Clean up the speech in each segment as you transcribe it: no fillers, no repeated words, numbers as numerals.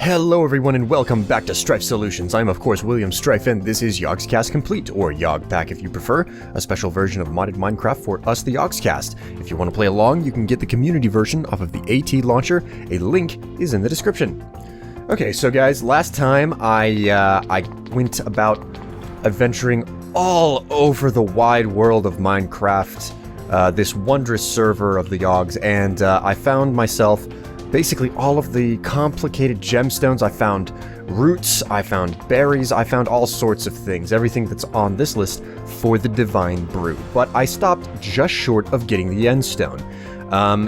Hello everyone and welcome back to Strife Solutions. I'm of course William Strife and this is Yogscast Complete, or Yogpack if you prefer, a special version of modded Minecraft for us the Yogscast. If you want to play along, you can get the community version off of the AT launcher. A link is in the description. Okay, so guys, last time I went about adventuring all over the wide world of Minecraft, this wondrous server of the Yogs, and I found myself basically all of the complicated gemstones. I found roots, I found berries, I found all sorts of things, everything that's on this list for the Divine Brew. But I stopped just short of getting the end stone.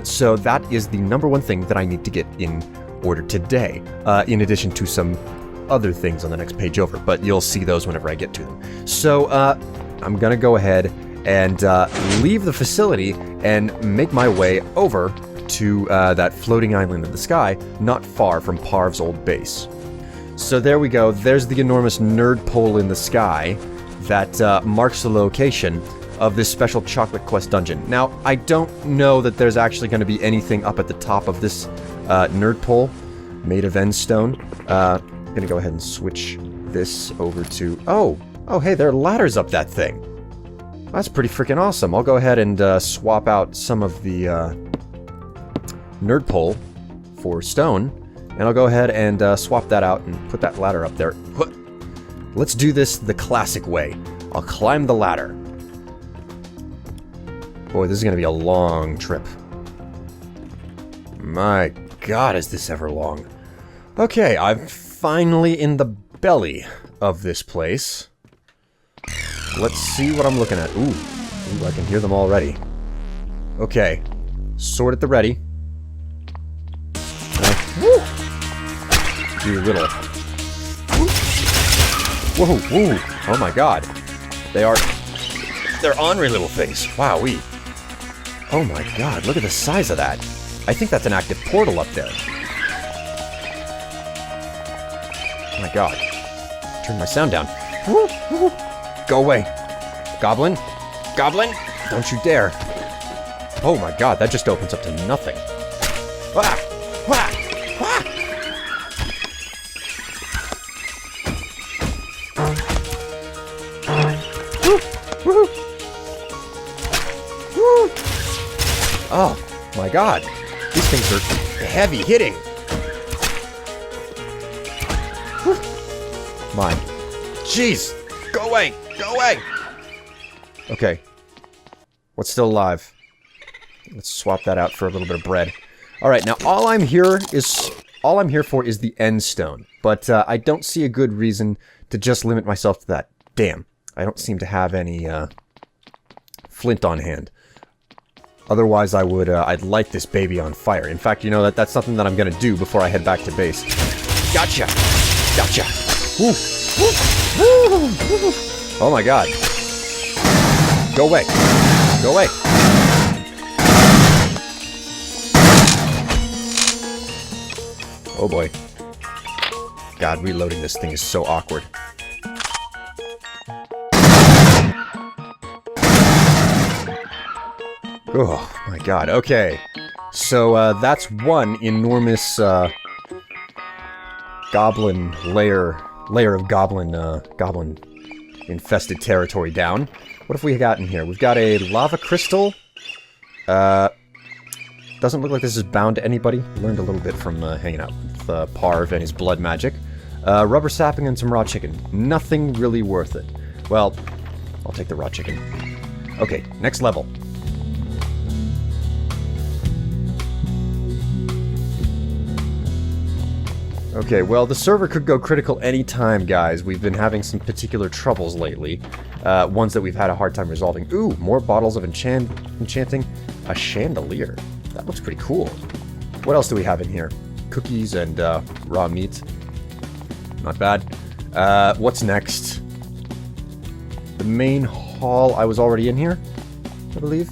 So that is the number one thing that I need to get in order today, in addition to some other things on the next page over, but you'll see those whenever I get to them. So I'm gonna go ahead and leave the facility and make my way over to that floating island in the sky, not far from Parv's old base. So there we go, there's the enormous nerd pole in the sky that marks the location of this special chocolate quest dungeon. Now, I don't know that there's actually going to be anything up at the top of this nerd pole made of end stone. I'm gonna go ahead and switch this over to... Oh, hey, there are ladders up that thing. That's pretty freaking awesome. I'll go ahead and swap out some of the nerd pole for stone, and I'll go ahead and swap that out and put that ladder up there. Let's do this the classic way. I'll climb the ladder. Boy, this is gonna be a long trip. My god, is this ever long. Okay, I'm finally in the belly of this place. Let's see what I'm looking at. Ooh, I can hear them already. Okay, sword at the ready. Woo! Do a little. Whoa, whoa! Oh my god. They're ornery little things. Wowee. Oh my god, look at the size of that. I think that's an active portal up there. Oh my god. Turn my sound down. Woo, woo. Go away. Goblin? Goblin? Don't you dare. Oh my god, that just opens up to nothing. Ah! Ah! Ah! Woo! Woo! Woo! Oh my god. These things are heavy hitting. Woo! My. Jeez! Go away! Go away! Okay. What's still alive? Let's swap that out for a little bit of bread. Alright, now all I'm here for is the end stone. But I don't see a good reason to just limit myself to that. Damn. I don't seem to have any flint on hand. Otherwise I would I'd light this baby on fire. In fact, you know, that's something that I'm gonna do before I head back to base. Gotcha! Gotcha! Woo! Woo! Woo! Woo! Oh my god. Go away. Go away. Oh boy. God, reloading this thing is so awkward. Oh my god, okay. So, that's one enormous, goblin layer of goblin infested territory down. What have we got in here? We've got a lava crystal. Doesn't look like this is bound to anybody. Learned a little bit from hanging out with Parv and his blood magic. Rubber sapling and some raw chicken. Nothing really worth it. Well, I'll take the raw chicken. Okay, next level. Okay, well, the server could go critical anytime, guys. We've been having some particular troubles lately. Ones that we've had a hard time resolving. Ooh, more bottles of enchanting. A chandelier. That looks pretty cool. What else do we have in here? Cookies and raw meat. Not bad. What's next? The main hall. I was already in here, I believe.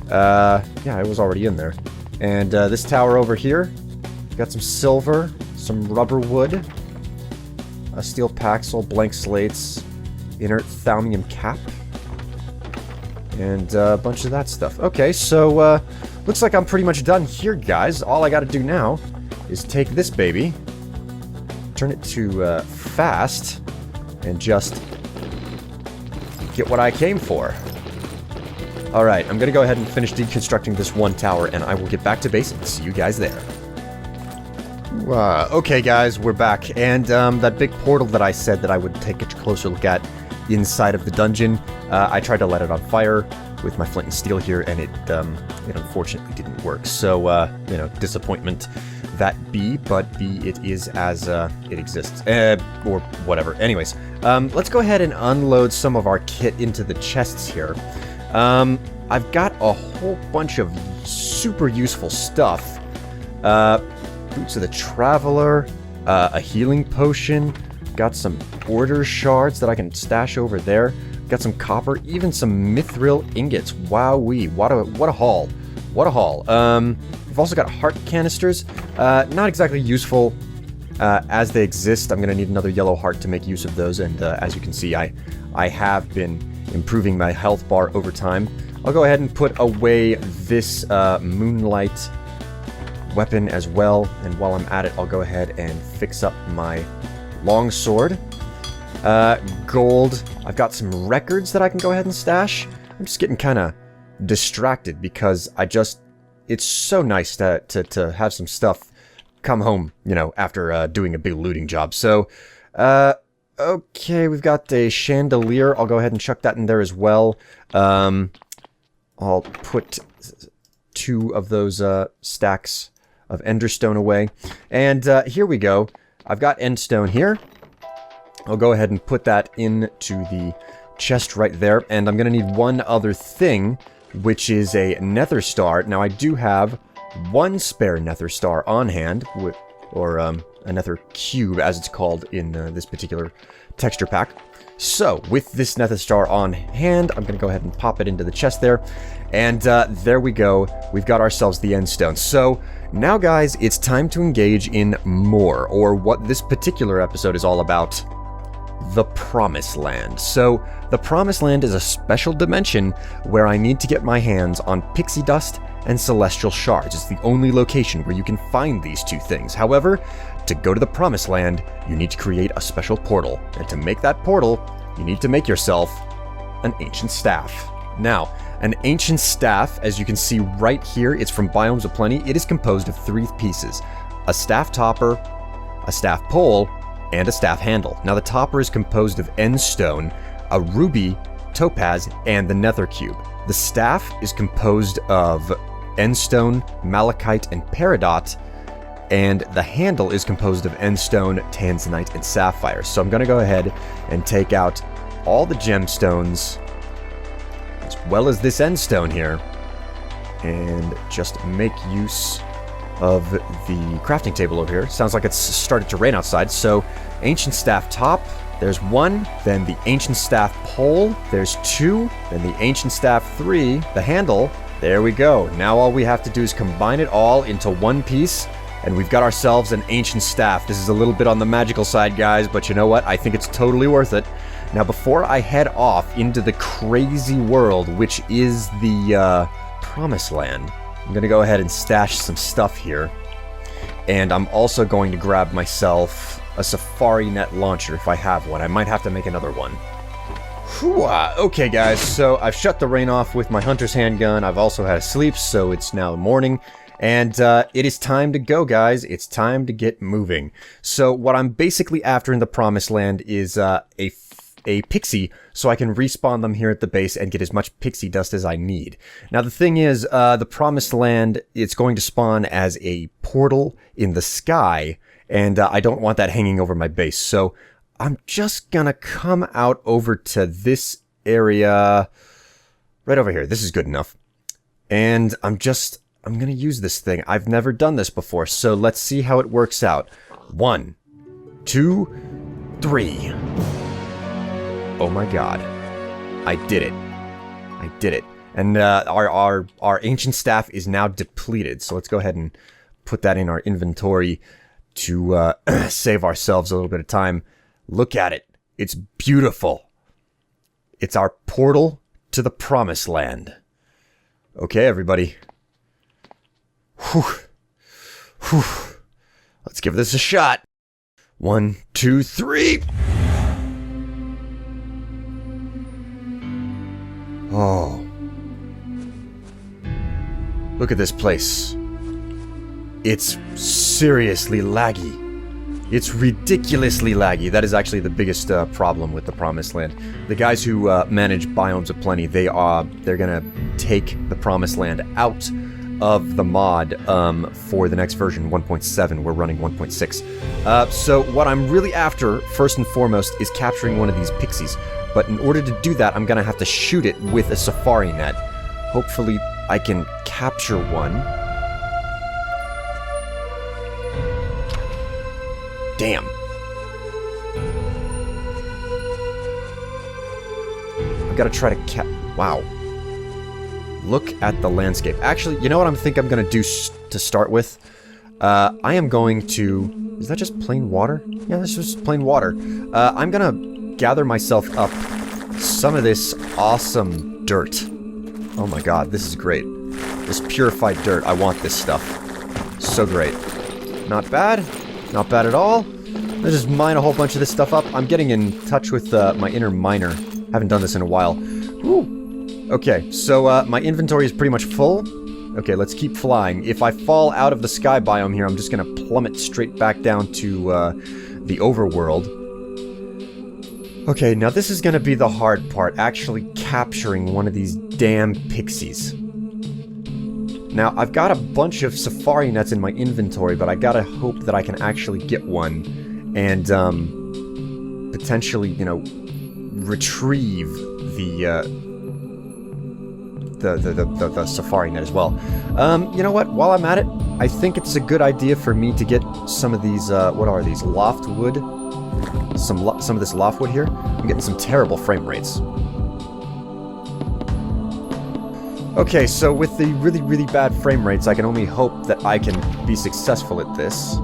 Yeah, I was already in there. And this tower over here. Got some silver. Some rubber wood, a steel paxel, blank slates, inert thalmium cap, and a bunch of that stuff. Okay, so looks like I'm pretty much done here, guys. All I gotta do now is take this baby turn it to fast and just get what I came for. Alright, I'm gonna go ahead and finish deconstructing this one tower, and I will get back to base and see you guys there. Okay guys, we're back, and that big portal that I said that I would take a closer look at inside of the dungeon, I tried to let it on fire with my flint and steel here, and it unfortunately didn't work. So, you know, disappointment that be, but B, it is as it exists, or whatever. Anyways, let's go ahead and unload some of our kit into the chests here. I've got a whole bunch of super useful stuff. Boots of the Traveler, a healing potion, got some order shards that I can stash over there, got some copper, even some mithril ingots. Wowee, what a haul. What a haul. We've also got heart canisters, not exactly useful as they exist. I'm going to need another yellow heart to make use of those, and as you can see, I have been improving my health bar over time. I'll go ahead and put away this moonlight weapon as well, and while I'm at it, I'll go ahead and fix up my longsword. Gold. I've got some records that I can go ahead and stash. I'm just getting kind of distracted because it's so nice to have some stuff come home, you know, after doing a big looting job. So, okay, we've got a chandelier. I'll go ahead and chuck that in there as well. I'll put 2 of those stacks of enderstone away. And here we go. I've got endstone here. I'll go ahead and put that into the chest right there. And I'm going to need one other thing, which is a Nether Star. Now, I do have 1 spare Nether Star on hand, or a Nether Cube, as it's called in this particular texture pack. So, with this Nether Star on hand, I'm going to go ahead and pop it into the chest there. And there we go. We've got ourselves the endstone. So, now guys, it's time to engage in more, or what this particular episode is all about, the Promised Land. So, the Promised Land is a special dimension where I need to get my hands on pixie dust and celestial shards. It's the only location where you can find these 2 things. However, to go to the Promised Land, you need to create a special portal. And to make that portal, you need to make yourself an ancient staff. Now, an ancient staff, as you can see right here, it's from Biomes of Plenty. It is composed of 3 pieces: a staff topper, a staff pole, and a staff handle. Now, the topper is composed of endstone, a ruby, topaz, and the nether cube. The staff is composed of endstone, malachite, and peridot, and the handle is composed of endstone, tanzanite, and sapphire. So I'm going to go ahead and take out all the gemstones, as well as this endstone here, and just make use of the crafting table over here. Sounds like it's started to rain outside. So, ancient staff top, there's 1. Then the ancient staff pole, there's 2. Then the ancient staff 3, the handle. There we go. Now all we have to do is combine it all into 1 piece, and we've got ourselves an ancient staff. This is a little bit on the magical side, guys, but you know what? I think it's totally worth it. Now, before I head off into the crazy world, which is the Promised Land, I'm going to go ahead and stash some stuff here. And I'm also going to grab myself a safari net launcher if I have one. I might have to make another one. Whew, okay, guys, so I've shut the rain off with my hunter's handgun. I've also had a sleep, so it's now morning. And it is time to go, guys. It's time to get moving. So what I'm basically after in the Promised Land is a pixie, so I can respawn them here at the base and get as much pixie dust as I need. Now, the thing is, the Promised Land, it's going to spawn as a portal in the sky, and I don't want that hanging over my base. So I'm just gonna come out over to this area right over here. This is good enough. And I'm gonna use this thing. I've never done this before, so let's see how it works out. 1, 2, 3. Oh my god. I did it. I did it. And our ancient staff is now depleted, so let's go ahead and put that in our inventory to save ourselves a little bit of time. Look at it. It's beautiful. It's our portal to the Promised Land. Okay, everybody. Whew. Whew. Let's give this a shot. 1, 2, 3! Oh. Look at this place. It's seriously laggy. It's ridiculously laggy. That is actually the biggest problem with the Promised Land. The guys who manage Biomes of Plenty, they're gonna take the Promised Land out of the mod for the next version, 1.7. We're running 1.6. So what I'm really after, first and foremost, is capturing one of these pixies. But in order to do that, I'm gonna have to shoot it with a safari net. Hopefully I can capture one. Damn. I've got to try to wow. Look at the landscape. Actually, you know what I think I'm going to do to start with? I am going to... Is that just plain water? Yeah, that's just plain water. I'm going to gather myself up some of this awesome dirt. Oh my god, this is great. This purified dirt. I want this stuff. So great. Not bad. Not bad at all. Let's just mine a whole bunch of this stuff up. I'm getting in touch with my inner miner. Haven't done this in a while. Woo. Okay, so my inventory is pretty much full. Okay, let's keep flying. If I fall out of the sky biome here, I'm just gonna plummet straight back down to the overworld. Okay, now this is gonna be the hard part, actually capturing one of these damn pixies. Now, I've got a bunch of safari nets in my inventory, but I gotta hope that I can actually get one and, potentially, you know, retrieve the safari net as well. You know what? While I'm at it, I think it's a good idea for me to get some of these, what are these? Loftwood? Some of this loftwood here. I'm getting some terrible frame rates. Okay, so with the really, really bad frame rates, I can only hope that I can be successful at this.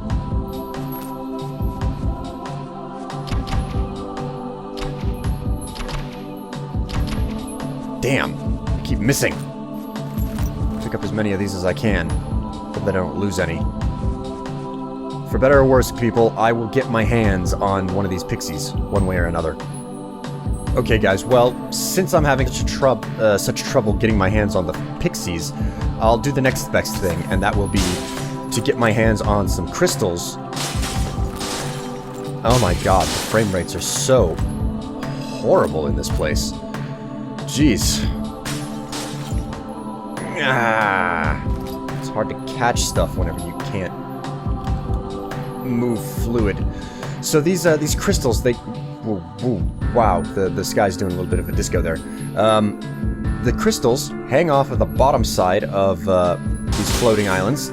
Damn, I keep missing. Pick up as many of these as I can. Hope that I don't lose any. For better or worse, people, I will get my hands on one of these pixies, one way or another. Okay, guys, well, since I'm having such trouble getting my hands on the pixies, I'll do the next best thing, and that will be to get my hands on some crystals. Oh my god, the frame rates are so horrible in this place. Jeez. It's hard to catch stuff whenever you can't move fluid. So these crystals, they... Wow, the sky's doing a little bit of a disco there. The crystals hang off of the bottom side of these floating islands.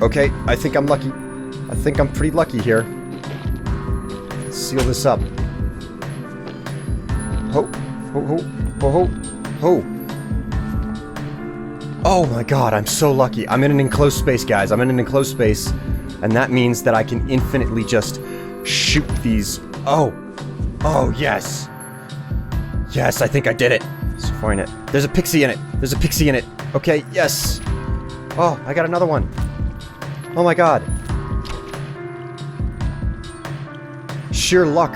Okay, I think I'm lucky. I think I'm pretty lucky here. Let's seal this up. Ho. Oh my god, I'm so lucky. I'm in an enclosed space, guys. I'm in an enclosed space, and that means that I can infinitely just shoot these. Oh, yes. Yes, I think I did it. Safari net. There's a pixie in it. There's a pixie in it. Okay, yes. Oh, I got another one. Oh my god. Sheer luck.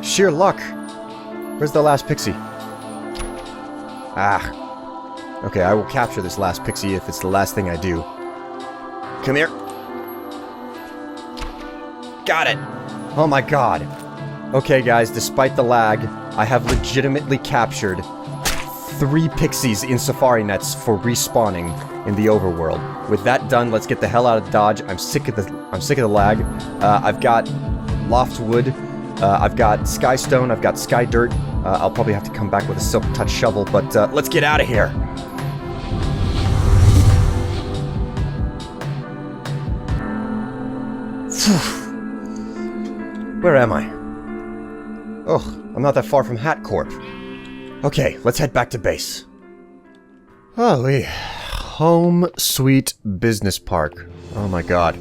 Sheer luck. Where's the last pixie? Ah. Okay, I will capture this last pixie if it's the last thing I do. Come here. Got it. Oh my god. Okay, guys, despite the lag, I have legitimately captured 3 pixies in safari nets for respawning in the overworld. With that done, let's get the hell out of Dodge. I'm sick of the lag. I've got loftwood. I've got skystone. I've got sky dirt. I'll probably have to come back with a silk touch shovel, but let's get out of here. Where am I? Oh, I'm not that far from Hat Corp. Okay, let's head back to base. Holy. Home Sweet Business Park. Oh my god.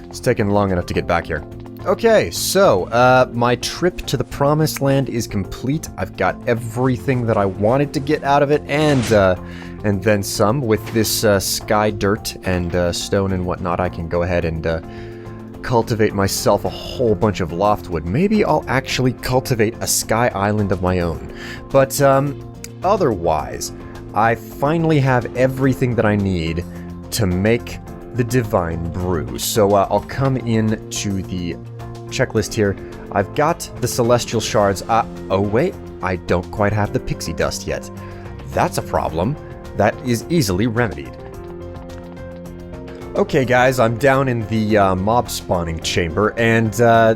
It's taken long enough to get back here. Okay, so my trip to the Promised Land is complete. I've got everything that I wanted to get out of it, and then some. With this sky dirt and stone and whatnot, I can go ahead and cultivate myself a whole bunch of loftwood. Maybe I'll actually cultivate a sky island of my own. But otherwise, I finally have everything that I need to make the Divine Brew. So I'll come in to the checklist here. I've got the Celestial Shards. Oh wait, I don't quite have the Pixie Dust yet. That's a problem. That is easily remedied. Okay guys, I'm down in the mob spawning chamber, and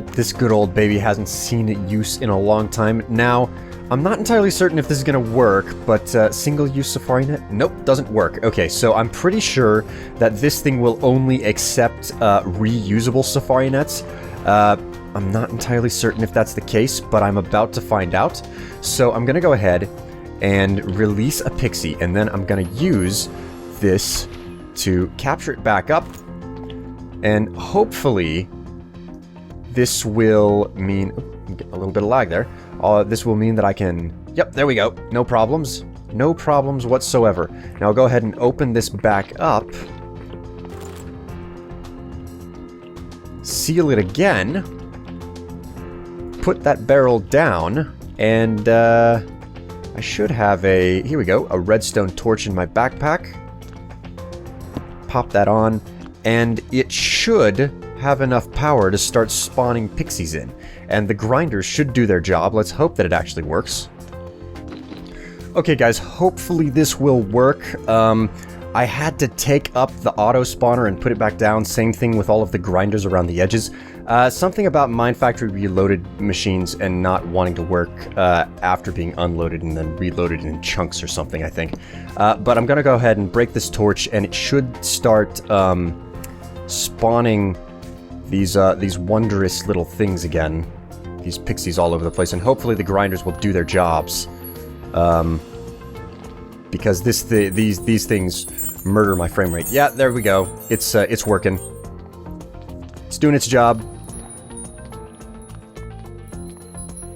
this good old baby hasn't seen use in a long time. Now, I'm not entirely certain if this is going to work, but single-use Safari Net? Nope, doesn't work. Okay, so I'm pretty sure that this thing will only accept reusable Safari Nets. I'm not entirely certain if that's the case, but I'm about to find out. So I'm going to go ahead and release a pixie, and then I'm going to use this to capture it back up, and hopefully this will mean... a little bit of lag there. This will mean that I can... Yep, there we go. No problems. No problems whatsoever. Now I'll go ahead and open this back up. Seal it again. Put that barrel down. And I should have a... Here we go. A redstone torch in my backpack. Pop that on. And it should have enough power to start spawning pixies in. And the grinders should do their job. Let's hope that it actually works. Okay guys, hopefully this will work. I had to take up the auto spawner and put it back down. Same thing with all of the grinders around the edges. Something about Mine Factory reloaded machines and not wanting to work after being unloaded and then reloaded in chunks or something, I think. But I'm gonna go ahead and break this torch, and it should start spawning these wondrous little things again. These pixies all over the place, and hopefully the grinders will do their jobs. Because these things murder my frame rate. Yeah, there we go. It's working. It's doing its job.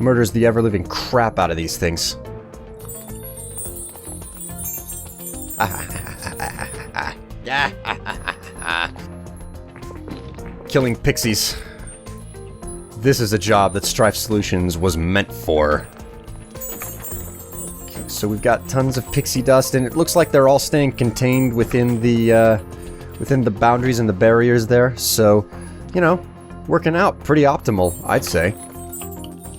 Murders the ever-living crap out of these things. Killing pixies. This is a job that Strife Solutions was meant for. Okay, so we've got tons of pixie dust, and it looks like they're all staying contained within the boundaries and the barriers there. So, you know, working out pretty optimal, I'd say.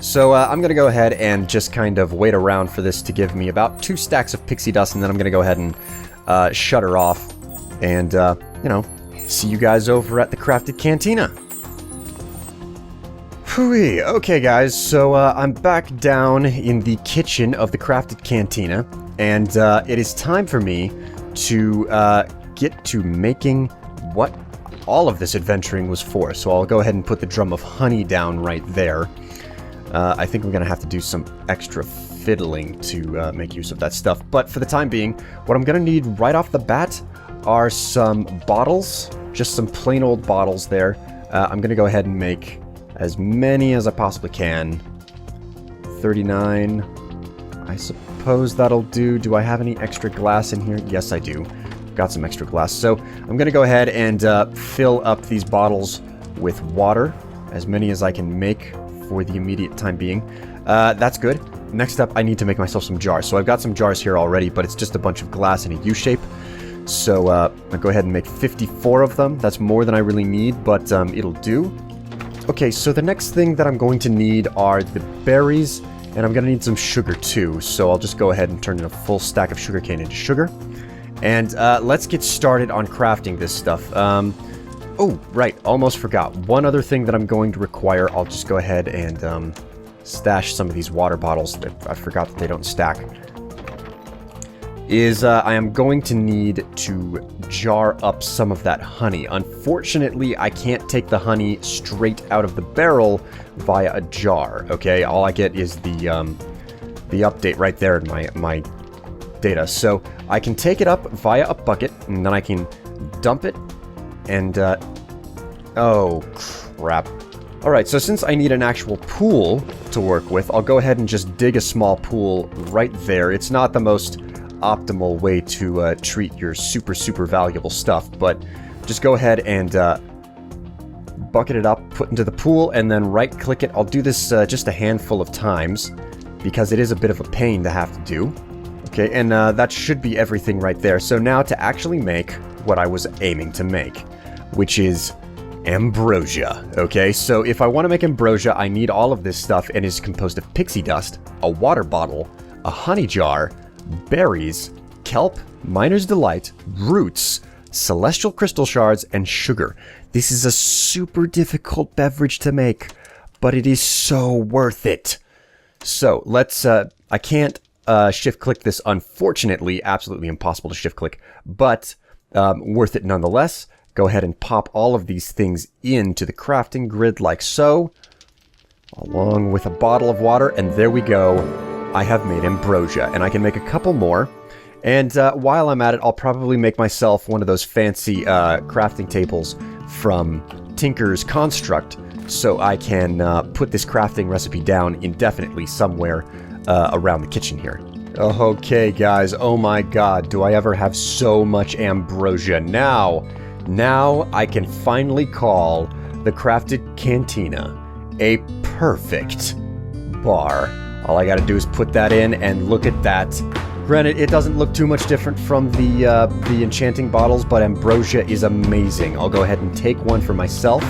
So I'm going to go ahead and just kind of wait around for this to give me about 2 stacks of pixie dust, and then I'm going to go ahead and shut her off and, you know, see you guys over at the Crafted Cantina. Hooey. Okay guys, so I'm back down in the kitchen of the Crafted Cantina, and it is time for me to get to making what all of this adventuring was for. So I'll go ahead and put the drum of honey down right there. I think I'm going to have to do some extra fiddling to make use of that stuff. But for the time being, what I'm going to need right off the bat are some bottles. Just some plain old bottles there. I'm going to go ahead and make as many as I possibly can. 39. I suppose that'll do. Do I have any extra glass in here? Yes, I do. Got some extra glass. So I'm going to go ahead and fill up these bottles with water. As many as I can make for the immediate time being. That's good. Next up, I need to make myself some jars. So I've got some jars here already, but it's just a bunch of glass in a U-shape. So I'll go ahead and make 54 of them. That's more than I really need, but it'll do. Okay, so the next thing that I'm going to need are the berries, and I'm going to need some sugar too. So I'll just go ahead and turn in a full stack of sugarcane into sugar. And let's get started on crafting this stuff. Oh, right, almost forgot. One other thing that I'm going to require, I'll just go ahead and stash some of these water bottles. I forgot that they don't stack. Is I am going to need to jar up some of that honey. Unfortunately, I can't take the honey straight out of the barrel via a jar, okay? All I get is the update right there in my data. So I can take it up via a bucket, and then I can dump it. And, oh, crap. Alright, so since I need an actual pool to work with, I'll go ahead and just dig a small pool right there. It's not the most optimal way to treat your super valuable stuff, but just go ahead and bucket it up, put into the pool, and then right-click it. I'll do this just a handful of times, because it is a bit of a pain to have to do. Okay, and that should be everything right there. So now to actually make what I was aiming to make, which is Ambrosia. Okay, so if I want to make Ambrosia, I need all of this stuff, and it's composed of pixie dust, a water bottle, a honey jar, berries, kelp, miner's delight, roots, celestial crystal shards, and sugar. This is a super difficult beverage to make, but it is so worth it. So let's, I can't shift click this, unfortunately. Absolutely impossible to shift click, but worth it nonetheless. Go ahead and pop all of these things into the crafting grid like so, along with a bottle of water, and there we go. I have made Ambrosia, and I can make a couple more. And while I'm at it, I'll probably make myself one of those fancy crafting tables from Tinker's Construct, so I can put this crafting recipe down indefinitely somewhere around the kitchen here. Okay, guys, oh my god, do I ever have so much Ambrosia. Now I can finally call the Crafted Cantina a perfect bar. All I gotta do is put that in, and look at that. Granted, it doesn't look too much different from the enchanting bottles, but Ambrosia is amazing. I'll go ahead and take one for myself,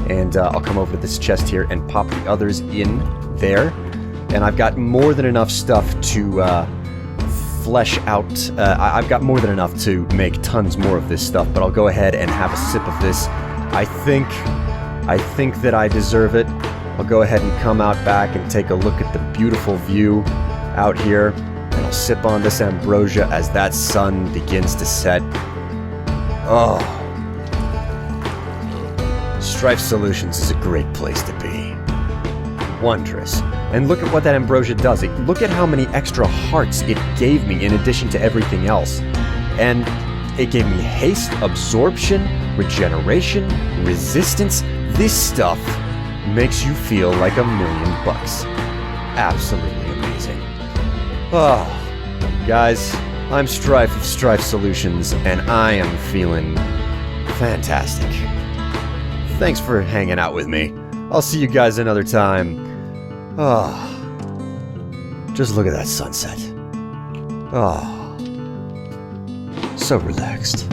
and I'll come over to this chest here and pop the others in there. And I've got more than enough stuff to flesh out. I've got more than enough to make tons more of this stuff, but I'll go ahead and have a sip of this. I think that I deserve it. I'll go ahead and come out back and take a look at the beautiful view out here. And I'll sip on this Ambrosia as that sun begins to set. Oh. Strife Solutions is a great place to be. Wondrous. And look at what that Ambrosia does. Look at how many extra hearts it gave me in addition to everything else. And it gave me haste, absorption, regeneration, resistance. This stuff makes you feel like $1,000,000. Absolutely amazing. Oh, guys, I'm Strife of Strife Solutions, and I am feeling fantastic. Thanks for hanging out with me. I'll see you guys another time. Oh, just look at that sunset. Oh, so relaxed.